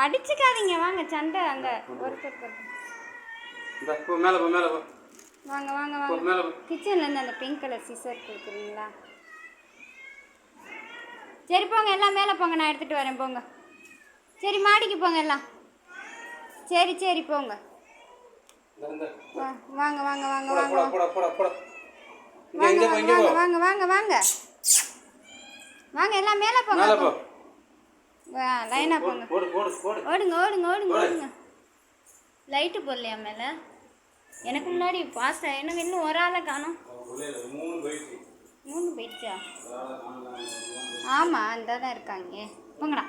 அடிச்சுக்காதீங்க வாங்க சண்டை அங்கே ஒருத்தர் வாங்க வாங்க வாங்க கிச்சன்லேருந்து அந்த பிங்க் கலர் சிசர் கொடுக்குறீங்களா? சரி போங்க எல்லாம் மேலே போங்க, நான் எடுத்துகிட்டு வரேன் போங்க. சரி மாடிக்கு போங்க எல்லாம். சரி சரி போங்க. வாங்க வாங்க வாங்க வாங்க வாங்க வாங்க வாங்க வாங்க வாங்க வாங்க எல்லாம் மேலே போங்க. லைனாக போங்க. ஓடுங்க ஓடுங்க ஓடுங்க ஓடுங்க. லைட்டு போடலையா மேலே? எனக்கு முன்னாடி பாஸ்டா எனக்கு இன்னும் ஒரு ஆளை காணும். 3 போயிடுச்சா? ஆமாம் அந்த தான் இருக்காங்க. போங்கடா.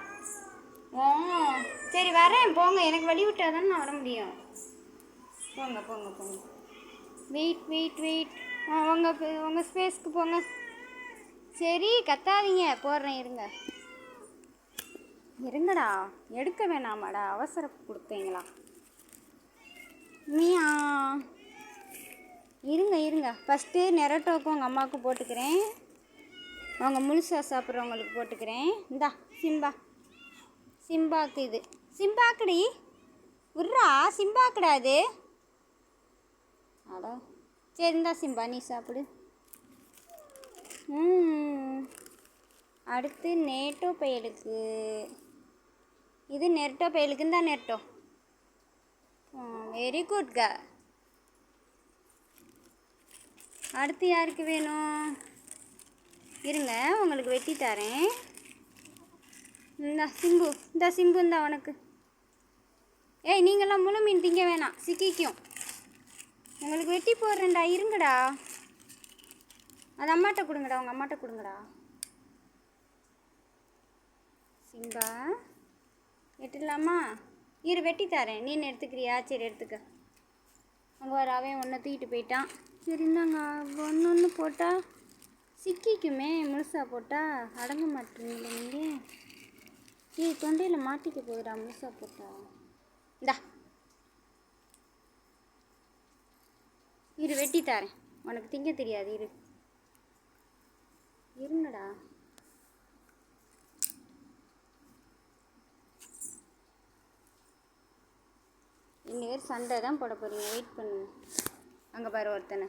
ஓ சரி வரேன் போங்க, எனக்கு வழி விட்டால் தானே நான் வர முடியும். போங்க போங்க போங்க. Wait wait wait. உங்கள் ஸ்பேஸ்க்கு போங்க. சரி கத்தாதீங்க, போடுறேன் இருங்க. இருங்கடா, எடுக்க வேணாமாடா, அவசரம் கொடுத்தீங்களா? நீயா இருங்க இருங்க. ஃபஸ்ட்டு நெரட்டோக்கும் உங்கள் அம்மாவுக்கு போட்டுக்கிறேன், அவங்க முழுசாக சாப்பிட்றவங்களுக்கு போட்டுக்கிறேன். இந்தா சிம்பா, சிம்பாக்கு இது சிம்பாக்குடி விட்றா, சிம்பாக்குடா அது. அடா சரி இந்தா சிம்பா நீ சாப்பிடு. அடுத்து நேட்டோ பயலுக்கு, இது நெர்ட்டோ பயலுக்கு. இந்தா நெர்ட்டோ. வெரி குட் கா. அடுத்து யாருக்கு வேணும்? இருங்க உங்களுக்கு வெட்டி தரேன். இந்தா சிம்பு, இந்த சிம்பு இந்தா உனக்கு. ஏய் நீங்களாம் முழு மீன் திங்க வேணாம், சிக்கிக்கும். உங்களுக்கு வெட்டி போடுறேன்டா, இருங்கடா. அது அம்மாட்ட கொடுங்கடா, உங்கள் அம்மாட்ட கொடுங்கடா. சிம்பா வெட்டிடலாமா? இரு வெட்டி தரேன், நீ எடுத்துக்கிறியா? சரி எடுத்துக்க. அங்கே வர அவன் ஒன்றை தூக்கிட்டு போயிட்டான். சரி இந்தாங்க, ஒன்று ஒன்று போட்டால் சிக்கிக்குமே, முழுசாக போட்டால் அடங்க மாட்டீங்களே நீங்கள். ஏய் தொண்டையில் மாட்டிக்க போகுதா முழுசாக போட்டா? இந்தா இரு வெட்டி தரேன், உனக்கு திங்க தெரியாது. இருங்கடா. இன்னும் சண்டை தான் போட போகிறீங்க, வெயிட் பண்ணுங்க. அங்கே பாரு ஒருத்தனை.